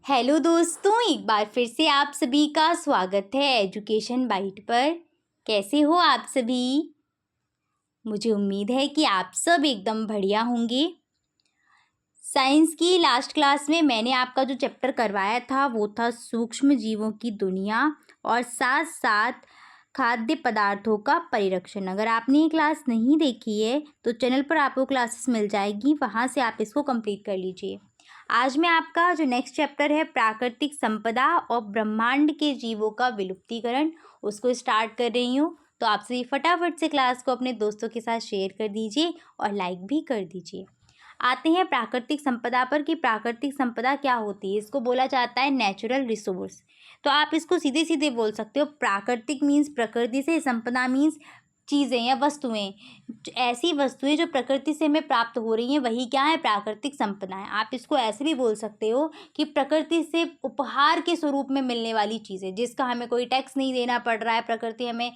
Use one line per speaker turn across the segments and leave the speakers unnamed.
Hello दोस्तों, एक बार फिर से आप सभी का स्वागत है एजुकेशन बाइट पर। कैसे हो आप सभी? मुझे उम्मीद है कि आप सब एकदम बढ़िया होंगे। साइंस की लास्ट क्लास में मैंने आपका जो चैप्टर करवाया था वो था सूक्ष्म जीवों की दुनिया और साथ साथ खाद्य पदार्थों का परिरक्षण। अगर आपने ये क्लास नहीं देखी है तो चैनल पर आपको क्लासेस मिल जाएगी, वहाँ से आप इसको कंप्लीट कर लीजिए। आज मैं आपका जो नेक्स्ट चैप्टर है प्राकृतिक संपदा और ब्रह्मांड के जीवों का विलुप्तीकरण, उसको स्टार्ट कर रही हूँ। तो आप सभी फटाफट से क्लास को अपने दोस्तों के साथ शेयर कर दीजिए और लाइक भी कर दीजिए। आते हैं प्राकृतिक संपदा पर कि प्राकृतिक संपदा क्या होती है। इसको बोला जाता है नेचुरल रिसोर्स। तो आप इसको सीधे सीधे बोल सकते हो, प्राकृतिक मीन्स प्रकृति से, संपदा मीन्स चीज़ें या वस्तुएं, ऐसी वस्तुएं जो प्रकृति से हमें प्राप्त हो रही हैं, वही क्या है, प्राकृतिक संपदा है। आप इसको ऐसे भी बोल सकते हो कि प्रकृति से उपहार के स्वरूप में मिलने वाली चीज़ें, जिसका हमें कोई टैक्स नहीं देना पड़ रहा है, प्रकृति हमें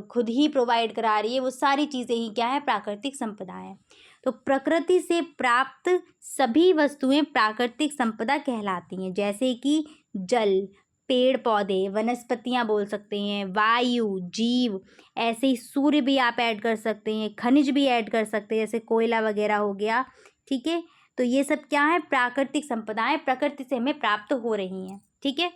खुद ही प्रोवाइड करा रही है, वो सारी चीज़ें ही क्या है, प्राकृतिक संपदा है। तो प्रकृति से प्राप्त सभी वस्तुएं प्राकृतिक संपदा कहलाती हैं, जैसे कि जल, पेड़ पौधे, वनस्पतियां बोल सकते हैं, वायु, जीव, ऐसे ही सूर्य भी आप ऐड कर सकते हैं, खनिज भी ऐड कर सकते हैं, जैसे कोयला वगैरह हो गया। ठीक है, तो ये सब क्या है, प्राकृतिक संपदाएं प्रकृति से हमें प्राप्त हो रही हैं। ठीक है,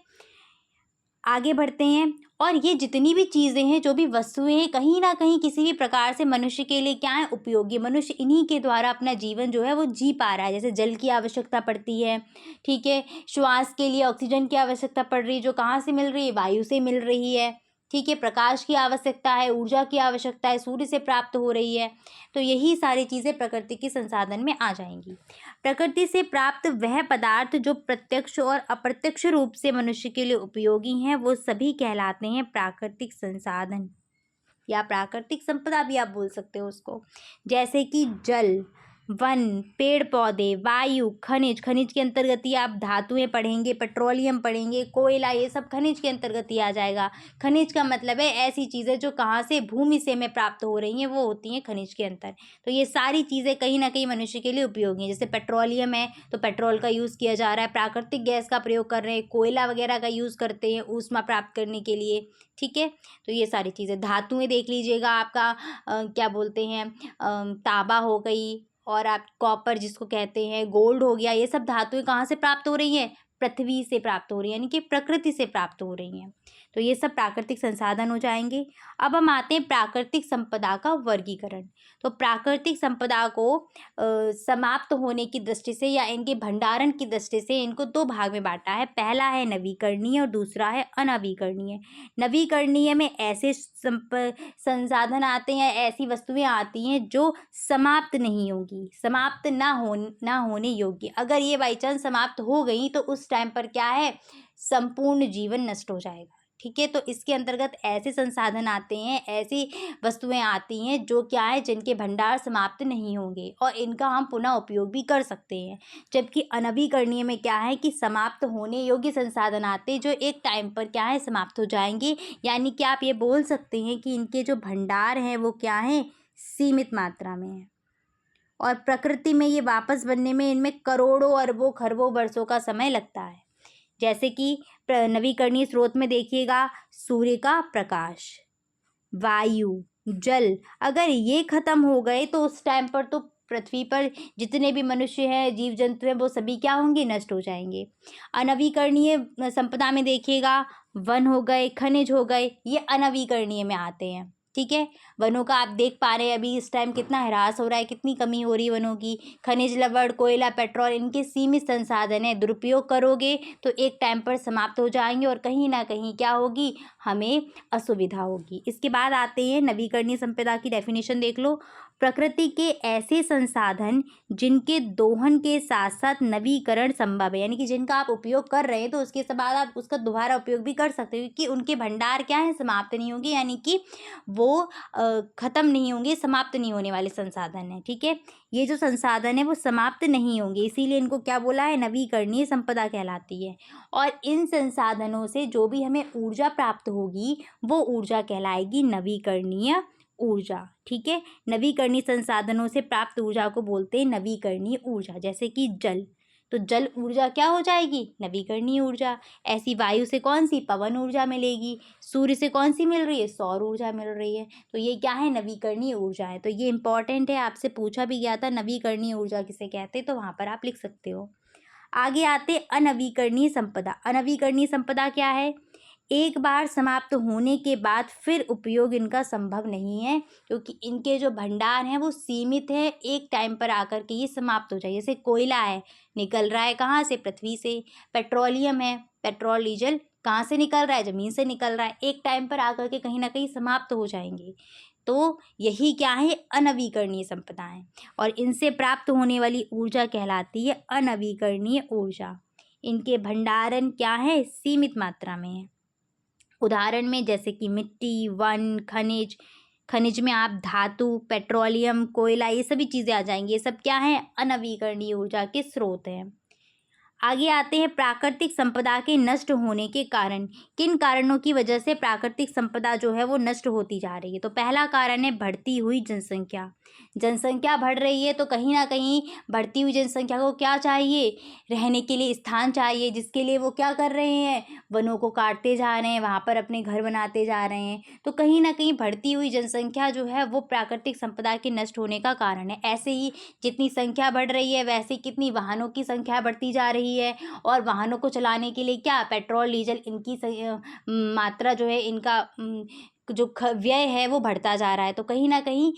आगे बढ़ते हैं। और ये जितनी भी चीज़ें हैं, जो भी वस्तुएं हैं, कहीं ना कहीं किसी भी प्रकार से मनुष्य के लिए क्या है, उपयोगी। मनुष्य इन्हीं के द्वारा अपना जीवन जो है वो जी पा रहा है। जैसे जल की आवश्यकता पड़ती है, ठीक है, श्वास के लिए ऑक्सीजन की आवश्यकता पड़ रही है, जो कहाँ से मिल रही है, वायु से मिल रही है। ठीक है, प्रकाश की आवश्यकता है, ऊर्जा की आवश्यकता है, सूर्य से प्राप्त हो रही है। तो यही सारी चीज़ें प्रकृति के संसाधन में आ जाएंगी। प्रकृति से प्राप्त वह पदार्थ जो प्रत्यक्ष और अप्रत्यक्ष रूप से मनुष्य के लिए उपयोगी हैं, वो सभी कहलाते हैं प्राकृतिक संसाधन या प्राकृतिक संपदा भी आप बोल सकते हो उसको। जैसे कि जल, वन, पेड़ पौधे, वायु, खनिज, खनिज के अंतर्गत ही आप धातुएं पढ़ेंगे, पेट्रोलियम पढ़ेंगे, कोयला, ये सब खनिज के अंतर्गत ही आ जाएगा। खनिज का मतलब है ऐसी चीज़ें जो कहाँ से, भूमि से हमें प्राप्त हो रही हैं, वो होती हैं खनिज के अंतर। तो ये सारी चीज़ें कहीं ना कहीं मनुष्य के लिए उपयोगी हैं। जैसे पेट्रोलियम है तो पेट्रोल का यूज़ किया जा रहा है, प्राकृतिक गैस का प्रयोग कर रहे हैं, कोयला वगैरह का यूज़ करते हैं ऊष्मा प्राप्त करने के लिए। ठीक है, तो ये सारी चीज़ें, धातुएं देख लीजिएगा, आपका क्या बोलते हैं, तांबा हो गई, और आप कॉपर जिसको कहते हैं, गोल्ड हो गया, ये सब धातुएं कहाँ से प्राप्त हो रही हैं, पृथ्वी से प्राप्त हो रही है, यानी कि प्रकृति से प्राप्त हो रही हैं। तो ये सब प्राकृतिक संसाधन हो जाएंगे। अब हम आते हैं प्राकृतिक संपदा का वर्गीकरण। तो प्राकृतिक संपदा को समाप्त होने की दृष्टि से या इनके भंडारण की दृष्टि से इनको दो भाग में बांटा है। पहला है नवीकरणीय और दूसरा है अनवीकरणीय। नवीकरणीय में ऐसे संसाधन आते हैं, ऐसी वस्तुएं आती हैं जो समाप्त नहीं होगी, समाप्त ना होने योग्य। अगर ये बाई चांस समाप्त हो गई तो उस टाइम पर क्या है, संपूर्ण जीवन नष्ट हो जाएगा। ठीक है, तो इसके अंतर्गत ऐसे संसाधन आते हैं, ऐसी वस्तुएं आती हैं जो क्या है, जिनके भंडार समाप्त नहीं होंगे और इनका हम पुनः उपयोग भी कर सकते हैं। जबकि अनवीकरणीय में क्या है कि समाप्त होने योग्य संसाधन आते हैं जो एक टाइम पर क्या है, समाप्त हो जाएंगे। यानी कि आप ये बोल सकते हैं कि इनके जो भंडार हैं वो क्या है, सीमित मात्रा में है, और प्रकृति में ये वापस बनने में इनमें करोड़ों अरबों खरबों वर्षों का समय लगता है। जैसे कि नवीकरणीय स्रोत में देखिएगा, सूर्य का प्रकाश, वायु, जल, अगर ये खत्म हो गए तो उस टाइम पर तो पृथ्वी पर जितने भी मनुष्य हैं, जीव जंतु हैं, वो सभी क्या होंगे, नष्ट हो जाएंगे। अनवीकरणीय संपदा में देखिएगा, वन हो गए, खनिज हो गए, ये अनवीकरणीय में आते हैं। ठीक है, वनों का आप देख पा रहे हैं अभी इस टाइम कितना ह्रास हो रहा है, कितनी कमी हो रही है वनों की। खनिज, लवण, कोयला, पेट्रोल, इनके सीमित संसाधन है, दुरुपयोग करोगे तो एक टाइम पर समाप्त हो जाएंगे और कहीं ना कहीं क्या होगी, हमें असुविधा होगी। इसके बाद आते हैं नवीकरणीय संपदा की डेफिनेशन देख लो। प्रकृति के ऐसे संसाधन जिनके दोहन के साथ साथ नवीकरण संभव है, यानी कि जिनका आप उपयोग कर रहे हैं तो उसके बाद आप उसका दोबारा उपयोग भी कर सकते हो, क्योंकि उनके भंडार क्या है, समाप्त नहीं होंगे, यानी कि वो खत्म नहीं होंगे, समाप्त नहीं होने वाले संसाधन है। ठीक है, ये जो संसाधन है वो समाप्त नहीं होंगे, इसीलिए इनको क्या बोला है, नवीकरणीय संपदा कहलाती है। और इन संसाधनों से जो भी हमें ऊर्जा प्राप्त होगी वो ऊर्जा कहलाएगी नवीकरणीय ऊर्जा। ठीक है, नवीकरणीय संसाधनों से प्राप्त ऊर्जा को बोलते हैं नवीकरणीय ऊर्जा। जैसे कि जल, तो जल ऊर्जा क्या हो जाएगी? नवीकरणीय ऊर्जा। ऐसी वायु से कौन सी? पवन ऊर्जा मिलेगी। सूर्य से कौन सी मिल रही है? सौर ऊर्जा मिल रही है। तो ये क्या है? नवीकरणीय ऊर्जा है। तो ये इंपॉर्टेंट है, आपसे पूछा भी गया था नवीकरणीय ऊर्जा किसे कहते हैं, तो वहाँ पर आप लिख सकते हो। आगे आते अनवीकरणीय संपदा। अनवीकरणीय संपदा क्या है? एक बार समाप्त होने के बाद फिर उपयोग इनका संभव नहीं है, क्योंकि इनके जो भंडार हैं वो सीमित है, एक टाइम पर आकर के ये समाप्त हो जाए। जैसे कोयला है, निकल रहा है कहाँ से? पृथ्वी से। पेट्रोलियम है, पेट्रोल डीजल कहाँ से निकल रहा है? ज़मीन से निकल रहा है। एक टाइम पर आकर के कहीं ना कहीं समाप्त हो जाएंगे। तो यही क्या है? अनवीकरणीय संपदा है, और इनसे प्राप्त होने वाली ऊर्जा कहलाती है अनवीकरणीय ऊर्जा। इनके भंडारण क्या है? सीमित मात्रा में है। उदाहरण में जैसे कि मिट्टी, वन, खनिज, खनिज में आप धातु, पेट्रोलियम, कोयला, ये सभी चीज़ें आ जाएंगी। ये सब क्या है? अनवीकरणीय ऊर्जा के स्रोत हैं। आगे आते हैं प्राकृतिक संपदा के नष्ट होने के कारण। किन कारणों की वजह से प्राकृतिक संपदा जो है वो नष्ट होती जा रही है? तो पहला कारण है बढ़ती हुई जनसंख्या। जनसंख्या बढ़ रही है, तो कहीं ना कहीं बढ़ती हुई जनसंख्या को क्या चाहिए? रहने के लिए स्थान चाहिए, जिसके लिए वो क्या कर रहे हैं? वनों को काटते जा रहे हैं, वहाँ पर अपने घर बनाते जा रहे हैं। तो कहीं ना कहीं बढ़ती हुई जनसंख्या जो है वो प्राकृतिक संपदा के नष्ट होने का कारण है। ऐसे ही जितनी संख्या बढ़ रही है, वैसे कितनी वाहनों की संख्या बढ़ती जा रही है, और वाहनों को चलाने के लिए क्या? पेट्रोल, डीजल, इनकी मात्रा जो है, इनका जो व्यय है वो बढ़ता जा रहा है। तो कहीं ना कहीं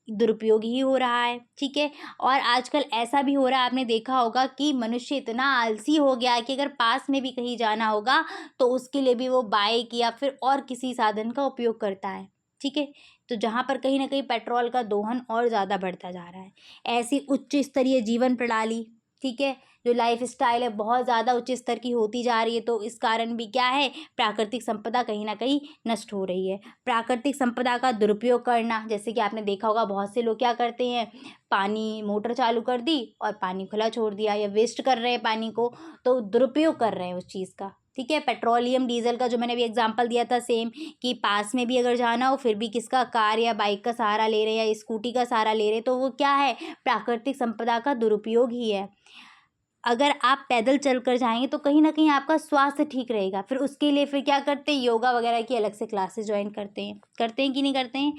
दुरुपयोग ही हो रहा है। ठीक है। और आजकल ऐसा भी हो रहा है, आपने देखा होगा कि मनुष्य इतना आलसी हो गया है कि अगर पास में भी कहीं जाना होगा तो उसके लिए भी वो बाइक या फिर और किसी साधन का उपयोग करता है। ठीक है। तो जहाँ पर कहीं ना कहीं पेट्रोल का दोहन और ज़्यादा बढ़ता जा रहा है। ऐसी उच्च स्तरीय जीवन प्रणाली, ठीक है, जो लाइफ स्टाइल है बहुत ज़्यादा उच्च स्तर की होती जा रही है, तो इस कारण भी क्या है? प्राकृतिक संपदा कहीं ना कहीं नष्ट हो रही है। प्राकृतिक संपदा का दुरुपयोग करना, जैसे कि आपने देखा होगा बहुत से लोग क्या करते हैं, पानी मोटर चालू कर दी और पानी खुला छोड़ दिया, या वेस्ट कर रहे हैं पानी को, तो दुरुपयोग कर रहे हैं उस चीज़ का। ठीक है। पेट्रोलियम, डीजल का जो मैंने अभी एग्जांपल दिया था सेम, कि पास में भी अगर जाना हो फिर भी किसका? कार या बाइक का सहारा ले रहे हैं या स्कूटी का सहारा ले रहे हैं, तो वो क्या है? प्राकृतिक संपदा का दुरुपयोग ही है। अगर आप पैदल चल कर जाएंगे तो कहीं ना कहीं आपका स्वास्थ्य ठीक रहेगा। फिर उसके लिए फिर क्या करते हैं? योगा वगैरह की अलग से क्लासेस ज्वाइन करते हैं। करते हैं कि नहीं करते हैं?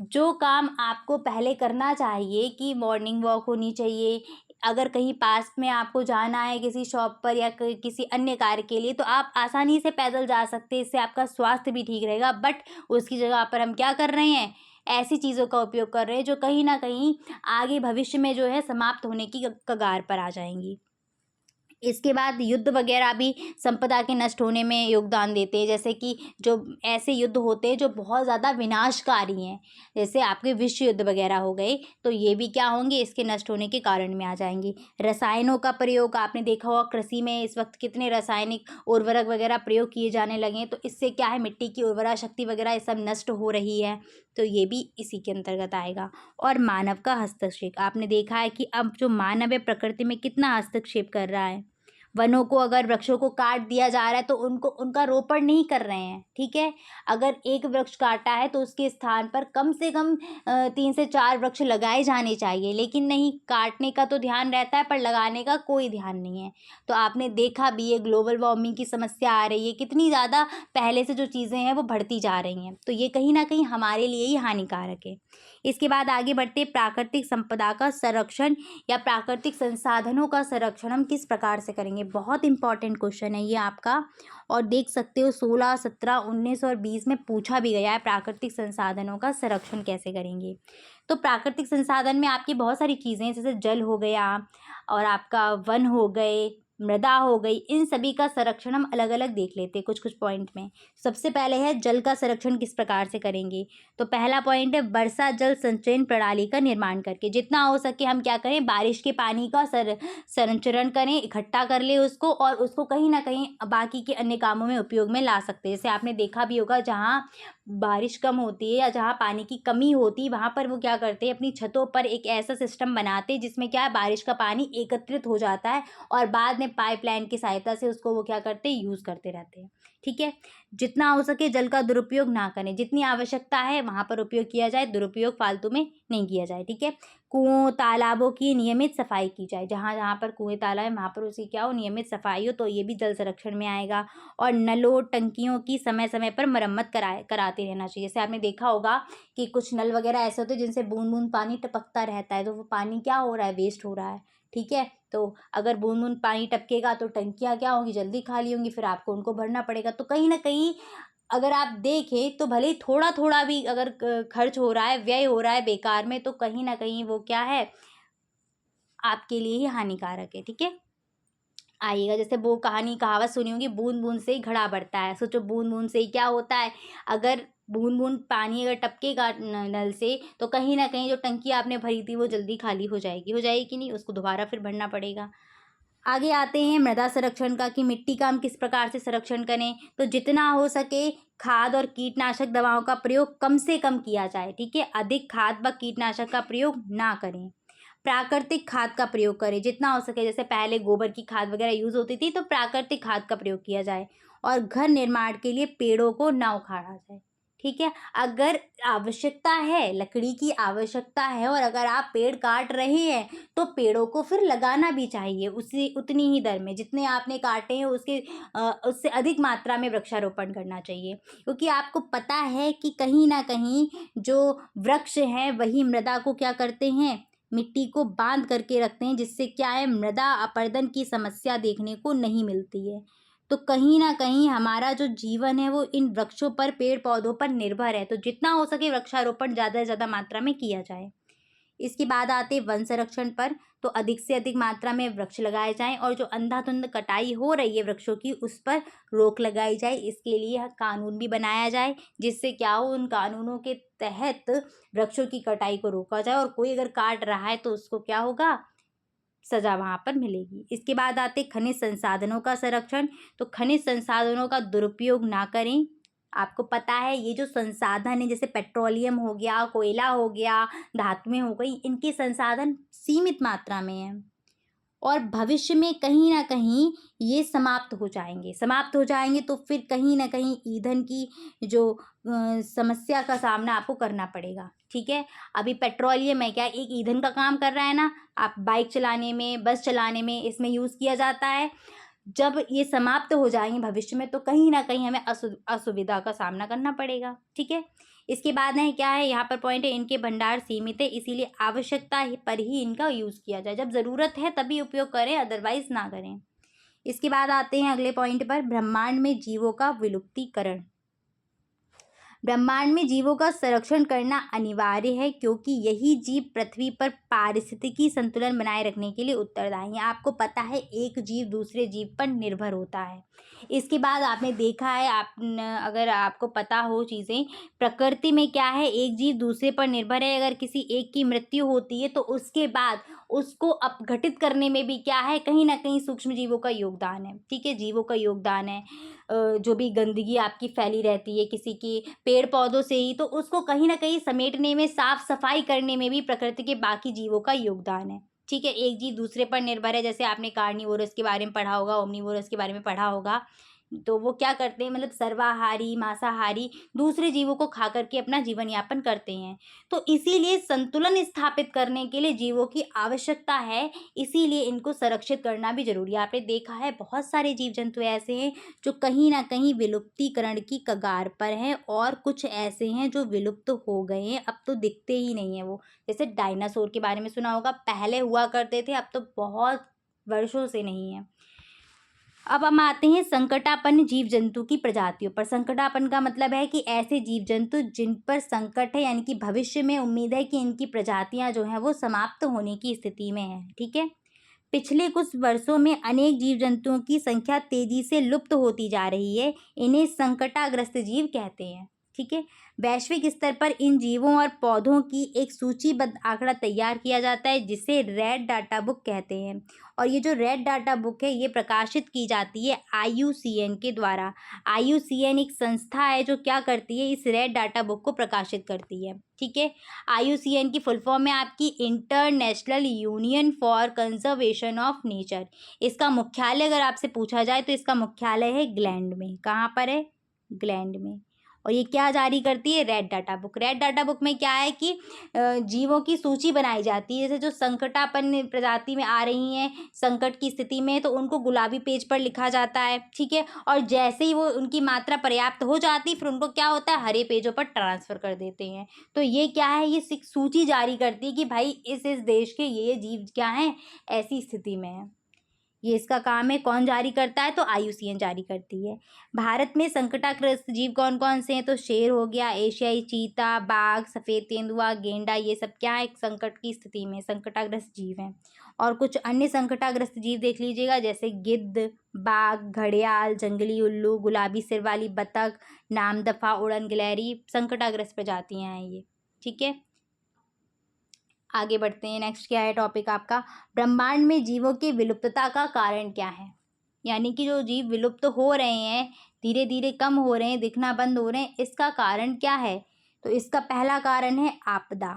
जो काम आपको पहले करना चाहिए कि मॉर्निंग वॉक होनी चाहिए, अगर कहीं पास में आपको जाना है किसी शॉप पर या किसी अन्य कार्य के लिए, तो आप आसानी से पैदल जा सकते हैं। इससे आपका स्वास्थ्य भी ठीक रहेगा। बट उसकी जगह पर हम क्या कर रहे हैं? ऐसी चीज़ों का उपयोग कर रहे हैं जो कहीं ना कहीं आगे भविष्य में जो है समाप्त होने की कगार पर आ जाएंगी। इसके बाद युद्ध वगैरह भी संपदा के नष्ट होने में योगदान देते हैं। जैसे कि जो ऐसे युद्ध होते हैं जो बहुत ज़्यादा विनाशकारी हैं, जैसे आपके विश्व युद्ध वगैरह हो गए, तो ये भी क्या होंगे? इसके नष्ट होने के कारण में आ जाएंगे। रसायनों का प्रयोग, आपने देखा होगा कृषि में इस वक्त कितने रासायनिक उर्वरक वगैरह प्रयोग किए जाने लगे हैं, तो इससे क्या है? मिट्टी की उर्वरा शक्ति वगैरह ये सब नष्ट हो रही है, तो ये भी इसी के अंतर्गत आएगा। और मानव का हस्तक्षेप, आपने देखा है कि अब जो मानव है प्रकृति में कितना हस्तक्षेप कर रहा है। वनों को, अगर वृक्षों को काट दिया जा रहा है तो उनको उनका रोपण नहीं कर रहे हैं। ठीक है। अगर एक वृक्ष काटा है तो उसके स्थान पर कम से कम 3 से 4 वृक्ष लगाए जाने चाहिए, लेकिन नहीं, काटने का तो ध्यान रहता है पर लगाने का कोई ध्यान नहीं है। तो आपने देखा भी ये ग्लोबल वार्मिंग की समस्या आ रही है, कितनी ज़्यादा पहले से जो चीज़ें हैं वो बढ़ती जा रही हैं, तो ये कहीं ना कहीं हमारे लिए ही हानिकारक है। इसके बाद आगे बढ़ते, प्राकृतिक संपदा का संरक्षण या प्राकृतिक संसाधनों का संरक्षण हम किस प्रकार से करेंगे? बहुत इंपॉर्टेंट क्वेश्चन है ये आपका, और देख सकते हो 16, 17, 19 और 20 में पूछा भी गया है, प्राकृतिक संसाधनों का संरक्षण कैसे करेंगे। तो प्राकृतिक संसाधन में आपकी बहुत सारी चीज़ें, जैसे जल हो गया और आपका वन हो गए, मृदा हो गई, इन सभी का संरक्षण हम अलग अलग देख लेते हैं कुछ कुछ पॉइंट में। सबसे पहले है जल का संरक्षण किस प्रकार से करेंगे। तो पहला पॉइंट है वर्षा जल संचयन प्रणाली का निर्माण करके, जितना हो सके हम क्या करें? बारिश के पानी का संचरण करें, इकट्ठा कर ले उसको, और उसको कहीं ना कहीं बाकी के अन्य कामों में उपयोग में ला सकते हैं। जैसे आपने देखा भी होगा जहाँ बारिश कम होती है या जहाँ पानी की कमी होती है, वहाँ पर वो क्या करते हैं? अपनी छतों पर एक ऐसा सिस्टम बनाते हैं जिसमें क्या है? बारिश का पानी एकत्रित हो जाता है और बाद में अपने पाइपलाइन की सहायता से उसको वो क्या करते हैं, यूज़ करते रहते हैं। ठीक है, जितना हो सके जल का दुरुपयोग ना करें, जितनी आवश्यकता है वहाँ पर उपयोग किया जाए, दुरुपयोग फालतू में नहीं किया जाए। ठीक है, कुओं तालाबों की नियमित सफाई की जाए, जहाँ जहाँ पर कुएँ तालाब है वहाँ पर उसकी क्या हो, नियमित सफाई हो, तो ये भी जल संरक्षण में आएगा। और नलों टंकियों की समय समय पर मरम्मत कराते रहना चाहिए। जैसे आपने देखा होगा कि कुछ नल वगैरह ऐसे होते हैं जिनसे बूंद बूंद पानी टपकता रहता है, तो वो पानी क्या हो रहा है, वेस्ट हो रहा है। ठीक है, तो अगर बूंद बूंद पानी टपकेगा तो टंकियाँ क्या होंगी, जल्दी खाली होंगी, फिर आपको उनको भरना पड़ेगा। तो कहीं ना कहीं अगर आप देखें तो भले ही थोड़ा थोड़ा भी अगर खर्च हो रहा है, व्यय हो रहा है बेकार में, तो कहीं ना कहीं वो क्या है, आपके लिए ही हानिकारक है। ठीक है, आइएगा, जैसे वो कहावत सुनी होगी, बूंद बूंद से ही घड़ा भरता है। सोचो बूंद बूंद से ही क्या होता है, अगर बूंद बूंद पानी अगर टपकेगा नल से, तो कहीं ना कहीं जो टंकी आपने भरी थी वो जल्दी खाली हो जाएगी कि नहीं, उसको दोबारा फिर भरना पड़ेगा। आगे आते हैं मृदा संरक्षण का, कि मिट्टी का हम किस प्रकार से संरक्षण करें। तो जितना हो सके खाद और कीटनाशक दवाओं का प्रयोग कम से कम किया जाए। ठीक है, अधिक खाद व कीटनाशक का प्रयोग ना करें। प्राकृतिक खाद का प्रयोग करें जितना हो सके। जैसे पहले गोबर की खाद वगैरह यूज़ होती थी, तो प्राकृतिक खाद का प्रयोग किया जाए। और घर निर्माण के लिए पेड़ों को ना उखाड़ा जाए। ठीक है, अगर आवश्यकता है, लकड़ी की आवश्यकता है, और अगर आप पेड़ काट रहे हैं तो पेड़ों को फिर लगाना भी चाहिए उसी उतनी ही दर में, जितने आपने काटे हैं उससे अधिक मात्रा में वृक्षारोपण करना चाहिए। क्योंकि आपको पता है कि कहीं ना कहीं जो वृक्ष हैं वही मृदा को क्या करते हैं, मिट्टी को बांध करके रखते हैं, जिससे क्या है, मृदा अपरदन की समस्या देखने को नहीं मिलती है। तो कहीं ना कहीं हमारा जो जीवन है वो इन वृक्षों पर, पेड़ पौधों पर निर्भर है। तो जितना हो सके वृक्षारोपण ज़्यादा से ज़्यादा मात्रा में किया जाए। इसके बाद आते वन संरक्षण पर। तो अधिक से अधिक मात्रा में वृक्ष लगाए जाएं, और जो अंधाधुंध कटाई हो रही है वृक्षों की, उस पर रोक लगाई जाए। इसके लिए यह कानून भी बनाया जाए, जिससे क्या हो, उन कानूनों के तहत वृक्षों की कटाई को रोका जाए, और कोई अगर काट रहा है तो उसको क्या होगा, सजा वहाँ पर मिलेगी। इसके बाद आते खनिज संसाधनों का संरक्षण। तो खनिज संसाधनों का दुरुपयोग ना करें। आपको पता है ये जो संसाधन है, जैसे पेट्रोलियम हो गया, कोयला हो गया, धातुएं हो गई, इनके संसाधन सीमित मात्रा में हैं, और भविष्य में कहीं ना कहीं ये समाप्त हो जाएंगे। तो फिर कहीं ना कहीं ईंधन की जो समस्या का सामना आपको करना पड़ेगा। ठीक है, अभी पेट्रोलियम है क्या, एक ईंधन का काम कर रहा है ना, आप बाइक चलाने में, बस चलाने में इसमें यूज़ किया जाता है। जब ये समाप्त हो जाएंगे भविष्य में, तो कहीं ना कहीं हमें असुविधा का सामना करना पड़ेगा। ठीक है, इसके बाद है क्या है, यहाँ पर पॉइंट है, इनके भंडार सीमित है, इसीलिए आवश्यकता पर ही इनका यूज़ किया जाए। जब ज़रूरत है तभी उपयोग करें, अदरवाइज ना करें। इसके बाद आते हैं अगले पॉइंट पर, ब्रह्मांड में जीवों का विलुप्तीकरण। ब्रह्मांड में जीवों का संरक्षण करना अनिवार्य है, क्योंकि यही जीव पृथ्वी पर पारिस्थितिकी संतुलन बनाए रखने के लिए उत्तरदायी है। आपको पता है एक जीव दूसरे जीव पर निर्भर होता है। इसके बाद आपने देखा है, अगर आपको पता हो चीज़ें, प्रकृति में क्या है, एक जीव दूसरे पर निर्भर है। अगर किसी एक की मृत्यु होती है तो उसके बाद उसको अपघटित करने में भी क्या है, कहीं ना कहीं सूक्ष्म जीवों का योगदान है। ठीक है, जीवों का योगदान है। जो भी गंदगी आपकी फैली रहती है किसी की पेड़ पौधों से ही, तो उसको कहीं ना कहीं समेटने में, साफ सफाई करने में भी प्रकृति के बाकी जीवों का योगदान है। ठीक है, एक जीव दूसरे पर निर्भर है। जैसे आपने कार्निवोरस के बारे में पढ़ा होगा, ओमनिवोरस के बारे में पढ़ा होगा। तो वो क्या करते हैं, मतलब सर्वाहारी, मांसाहारी दूसरे जीवों को खा करके अपना जीवन यापन करते हैं। तो इसीलिए संतुलन स्थापित करने के लिए जीवों की आवश्यकता है, इसीलिए इनको संरक्षित करना भी जरूरी है। आपने देखा है बहुत सारे जीव जंतु ऐसे हैं जो कहीं ना कहीं विलुप्तीकरण की कगार पर हैं, और कुछ ऐसे हैं जो विलुप्त हो गए हैं, अब तो दिखते ही नहीं है वो। जैसे डायनासोर के बारे में सुना होगा, पहले हुआ करते थे, अब तो बहुत वर्षों से नहीं है। अब हम आते हैं संकटापन्न जीव जंतु की प्रजातियों पर। संकटापन्न का मतलब है कि ऐसे जीव जंतु जिन पर संकट है, यानी कि भविष्य में उम्मीद है कि इनकी प्रजातियां जो हैं वो समाप्त होने की स्थिति में है। ठीक है, पिछले कुछ वर्षों में अनेक जीव जंतुओं की संख्या तेजी से लुप्त होती जा रही है। इन्हें संकटाग्रस्त जीव कहते हैं। ठीक है। वैश्विक स्तर पर इन जीवों और पौधों की एक सूचीबद्ध आंकड़ा तैयार किया जाता है जिसे रेड डाटा बुक कहते हैं। और ये जो रेड डाटा बुक है ये प्रकाशित की जाती है IUCN के द्वारा। IUCN एक संस्था है जो क्या करती है, इस रेड डाटा बुक को प्रकाशित करती है। ठीक है। IUCN की फुल फॉर्म है आपकी international union for conservation of nature. इसका मुख्यालय अगर आपसे पूछा जाए तो इसका मुख्यालय है इंग्लैंड में। कहाँ पर है? इंग्लैंड में। और ये क्या जारी करती है? Red data book. Red data book में क्या है कि जीवों की सूची बनाई जाती है, जैसे जो संकटापन्न प्रजाति में आ रही हैं, संकट की स्थिति में, तो उनको गुलाबी पेज पर लिखा जाता है। ठीक है। और जैसे ही वो उनकी मात्रा पर्याप्त हो जाती फिर उनको क्या होता है, हरे पेजों पर ट्रांसफ़र कर देते हैं। तो ये क्या है, ये सूची जारी करती है कि भाई इस देश के ये जीव क्या हैं, ऐसी स्थिति में है। ये इसका काम है। कौन जारी करता है? तो IUCN जारी करती है। भारत में संकटाग्रस्त जीव कौन कौन से हैं? तो शेर हो गया, एशियाई चीता, बाघ, सफ़ेद तेंदुआ, गेंडा, ये सब क्या है, संकट की स्थिति में संकटाग्रस्त जीव हैं। और कुछ अन्य संकटाग्रस्त जीव देख लीजिएगा, जैसे गिद्ध, बाघ, घड़ियाल, जंगली उल्लू, गुलाबी सिर वाली बतख, नामदफा, उड़न गिलहरी, संकटाग्रस्त प्रजातियां हैं ये। ठीक है। आगे बढ़ते हैं। नेक्स्ट क्या है टॉपिक आपका, ब्रह्मांड में जीवों की विलुप्तता का कारण क्या है। यानी कि जो जीव विलुप्त हो रहे हैं, धीरे धीरे कम हो रहे हैं, दिखना बंद हो रहे हैं, इसका कारण क्या है? तो इसका पहला कारण है आपदा,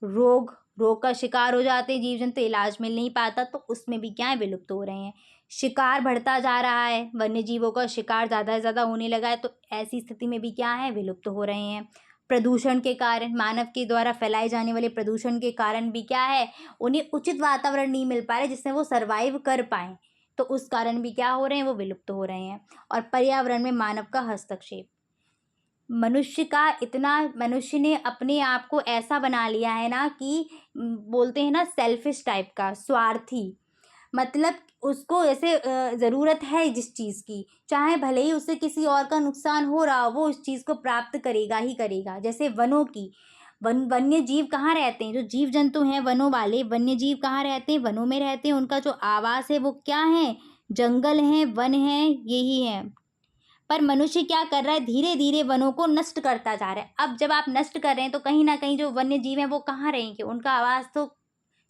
रोग। रोग का शिकार हो जाते हैं जीव जंतु, इलाज मिल नहीं पाता, तो उसमें भी क्या है, विलुप्त हो रहे हैं। शिकार बढ़ता जा रहा है, वन्य जीवों का शिकार ज़्यादा से ज़्यादा होने लगा है, तो ऐसी स्थिति में भी क्या है, विलुप्त हो रहे हैं। प्रदूषण के कारण, मानव के द्वारा फैलाए जाने वाले प्रदूषण के कारण भी क्या है, उन्हें उचित वातावरण नहीं मिल पा रहा है जिससे वो सर्वाइव कर पाएँ, तो उस कारण भी क्या हो रहे हैं, वो विलुप्त हो रहे हैं। और पर्यावरण में मानव का हस्तक्षेप, मनुष्य ने अपने आप को ऐसा बना लिया है ना कि बोलते हैं ना सेल्फिश टाइप का, स्वार्थी। मतलब उसको ऐसे ज़रूरत है जिस चीज़ की, चाहे भले ही उससे किसी और का नुकसान हो रहा हो, वो उस चीज़ को प्राप्त करेगा ही करेगा। जैसे वनों की, वन्य जीव कहाँ रहते हैं, जो जीव जंतु हैं वनों वाले, वन्य जीव कहाँ रहते हैं, वनों में रहते हैं। उनका जो आवास है वो क्या है, जंगल हैं, वन हैं, यही है। पर मनुष्य क्या कर रहा है, धीरे धीरे वनों को नष्ट करता जा रहा है। अब जब आप नष्ट कर रहे हैं तो कहीं ना कहीं जो वन्य जीव हैं वो कहाँ रहेंगे, उनका आवास तो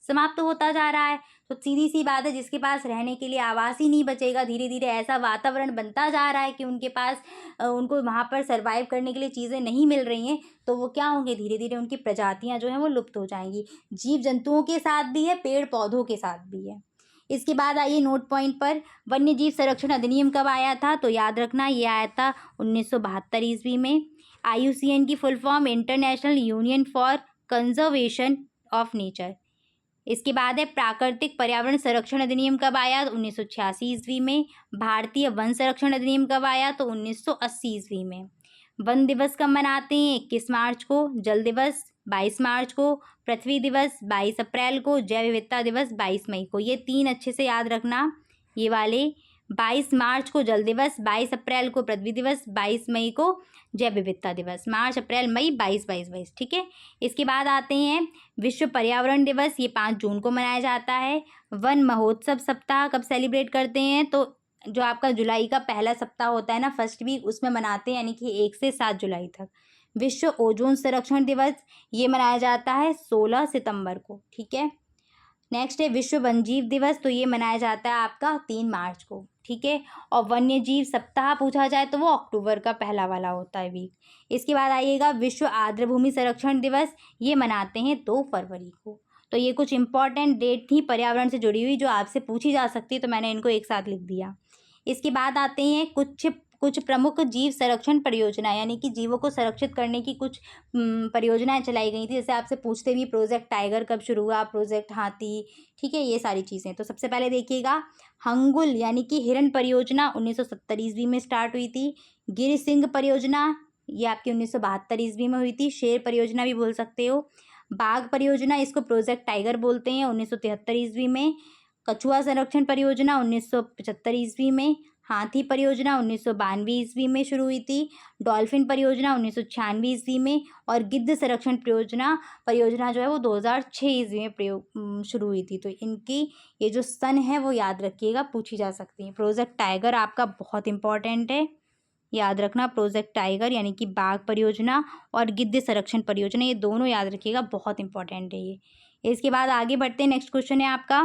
समाप्त होता जा रहा है। तो सीधी सी बात है, जिसके पास रहने के लिए आवास ही नहीं बचेगा, धीरे धीरे ऐसा वातावरण बनता जा रहा है कि उनके पास उनको वहाँ पर सर्वाइव करने के लिए चीज़ें नहीं मिल रही हैं, तो वो क्या होंगे, धीरे धीरे उनकी प्रजातियाँ जो हैं वो लुप्त हो जाएंगी। जीव जंतुओं के साथ भी है, पेड़ पौधों के साथ भी है। इसके बाद आइए नोट पॉइंट पर, वन्य जीव संरक्षण अधिनियम कब आया था? तो याद रखना ये आया था 1972 ईस्वी में। IUCN की full form international union for conservation of nature. इसके बाद है प्राकृतिक पर्यावरण संरक्षण अधिनियम कब आया? 1986 ईस्वी में। भारतीय वन संरक्षण अधिनियम कब आया? तो 1980 ईस्वी में। वन दिवस कब मनाते हैं? 21 मार्च को। जल दिवस 22 मार्च को। पृथ्वी दिवस 22 अप्रैल को। जैव विविधता दिवस 22 मई को। ये 3 अच्छे से याद रखना, ये वाले। 22 मार्च को जल दिवस, 22 अप्रैल को पृथ्वी दिवस, 22 मई को जैव विविधता दिवस। मार्च, अप्रैल, मई, 22 22 22। ठीक है। इसके बाद आते हैं विश्व पर्यावरण दिवस, ये 5 जून को मनाया जाता है। वन महोत्सव सप्ताह कब सेलिब्रेट करते हैं? तो जो आपका जुलाई का पहला सप्ताह होता है ना, फर्स्ट वीक, उसमें मनाते हैं, यानी कि 1 से 7 जुलाई तक। विश्व ओजोन संरक्षण दिवस, ये मनाया जाता है 16 सितंबर को। ठीक है। नेक्स्ट है विश्व वन्यजीव दिवस, तो ये मनाया जाता है आपका 3 मार्च को। ठीक है। और वन्य जीव सप्ताह पूछा जाए तो वो अक्टूबर का पहला वाला होता है वीक। इसके बाद आइएगा विश्व आर्द्र भूमि संरक्षण दिवस, ये मनाते हैं 2 फरवरी को। तो ये कुछ इंपॉर्टेंट डेट थी पर्यावरण से जुड़ी हुई जो आपसे पूछी जा सकती है, तो मैंने इनको एक साथ लिख दिया। इसके बाद आते हैं कुछ कुछ प्रमुख जीव संरक्षण परियोजना, यानी कि जीवों को संरक्षित करने की कुछ परियोजनाएं चलाई गई थी। जैसे आपसे पूछते भी प्रोजेक्ट टाइगर कब शुरू हुआ, प्रोजेक्ट हाथी, ठीक है, ये सारी चीज़ें। तो सबसे पहले देखिएगा हंगुल यानी कि हिरण परियोजना 1970 ईस्वी में स्टार्ट हुई थी। गिर सिंह परियोजना ये आपकी 1972 ईस्वी में हुई थी। शेर परियोजना भी बोल सकते हो। बाघ परियोजना, इसको प्रोजेक्ट टाइगर बोलते हैं, 1973 ईस्वी में। कछुआ संरक्षण परियोजना 1975 ईस्वी में। हाथी परियोजना 1992 ईस्वी में शुरू हुई थी। डॉल्फिन परियोजना 1996 ईस्वी में। और गिद्ध संरक्षण परियोजना जो है वो 2006 ईस्वी में शुरू हुई थी। तो इनकी ये जो सन है वो याद रखिएगा, पूछी जा सकती है। प्रोजेक्ट टाइगर आपका बहुत इंपॉर्टेंट है, याद रखना, प्रोजेक्ट टाइगर यानी कि बाघ परियोजना और गिद्ध संरक्षण परियोजना, ये दोनों याद रखिएगा, बहुत इंपॉर्टेंट है ये। इसके बाद आगे बढ़ते हैं। नेक्स्ट क्वेश्चन है आपका,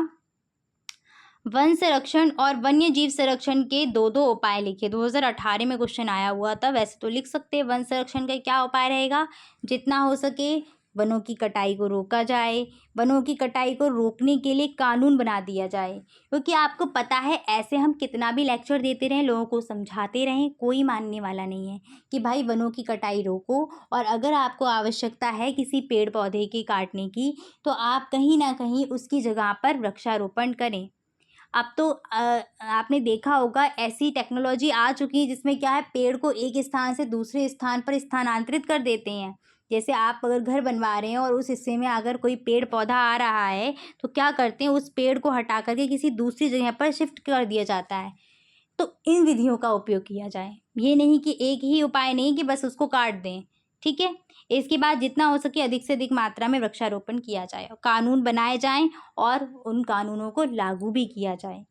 वन संरक्षण और वन्य जीव संरक्षण के दो दो उपाय लिखिए। 2018 में क्वेश्चन आया हुआ था, वैसे तो लिख सकते हैं। वन संरक्षण का क्या उपाय रहेगा? जितना हो सके वनों की कटाई को रोका जाए, वनों की कटाई को रोकने के लिए कानून बना दिया जाए। क्योंकि आपको पता है, ऐसे हम कितना भी लेक्चर देते रहें, लोगों को समझाते रहें, कोई मानने वाला नहीं है कि भाई वनों की कटाई रोको। और अगर आपको आवश्यकता है किसी पेड़ पौधे के काटने की, तो आप कहीं ना कहीं उसकी जगह पर वृक्षारोपण करें। अब तो आपने देखा होगा, ऐसी टेक्नोलॉजी आ चुकी है जिसमें क्या है, पेड़ को एक स्थान से दूसरे स्थान पर स्थानांतरित कर देते हैं। जैसे आप अगर घर बनवा रहे हैं और उस हिस्से में अगर कोई पेड़ पौधा आ रहा है, तो क्या करते हैं, उस पेड़ को हटा करके किसी दूसरी जगह पर शिफ्ट कर दिया जाता है। तो इन विधियों का उपयोग किया जाए, ये नहीं कि एक ही उपाय नहीं कि बस उसको काट दें। ठीक है। इसके बाद जितना हो सके अधिक से अधिक मात्रा में वृक्षारोपण किया जाए, कानून बनाए जाएं और उन कानूनों को लागू भी किया जाए।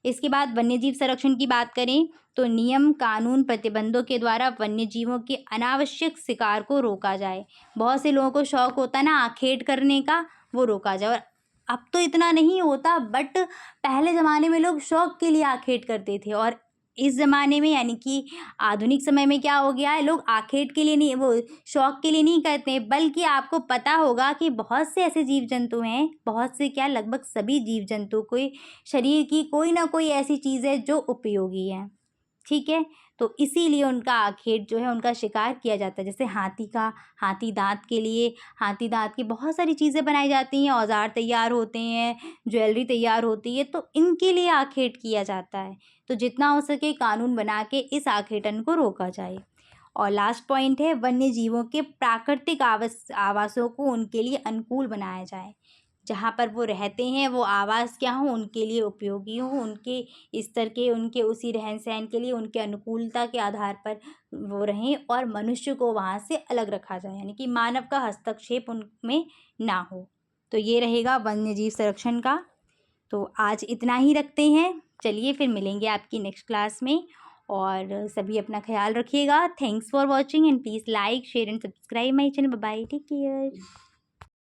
इसके बाद वन्यजीव संरक्षण की बात करें तो नियम, कानून, प्रतिबंधों के द्वारा वन्यजीवों के अनावश्यक शिकार को रोका जाए। बहुत से लोगों को शौक होता है ना आखेट करने का, वो रोका जाए। और अब तो इतना नहीं होता, बट पहले ज़माने में लोग शौक के लिए आखेट करते थे। और इस ज़माने में यानी कि आधुनिक समय में क्या हो गया है, लोग आखेट के लिए नहीं, वो शौक के लिए नहीं करते हैं, बल्कि आपको पता होगा कि बहुत से ऐसे जीव जंतु हैं, बहुत से क्या, लगभग सभी जीव जंतु के शरीर की कोई ना कोई ऐसी चीज़ है जो उपयोगी है। ठीक है। तो इसीलिए उनका आखेट जो है, उनका शिकार किया जाता है। जैसे हाथी दांत के लिए, हाथी दांत की बहुत सारी चीज़ें बनाई जाती हैं, औजार तैयार होते हैं, ज्वेलरी तैयार होती है, तो इनके लिए आखेट किया जाता है। तो जितना हो सके कानून बना के इस आखेटन को रोका जाए। और लास्ट पॉइंट है, वन्य जीवों के प्राकृतिक आवासों को उनके लिए अनुकूल बनाया जाए। जहाँ पर वो रहते हैं वो आवास क्या हो, उनके लिए उपयोगी हो, उनके स्तर के, उनके उसी रहन सहन के लिए, उनके अनुकूलता के आधार पर वो रहें, और मनुष्य को वहाँ से अलग रखा जाए, यानी कि मानव का हस्तक्षेप उनमें ना हो। तो ये रहेगा वन्यजीव संरक्षण का। तो आज इतना ही रखते हैं, चलिए फिर मिलेंगे आपकी नेक्स्ट क्लास में। और सभी अपना ख्याल रखिएगा। Thanks for watching and please like, share and subscribe my channel. Bye bye, take care.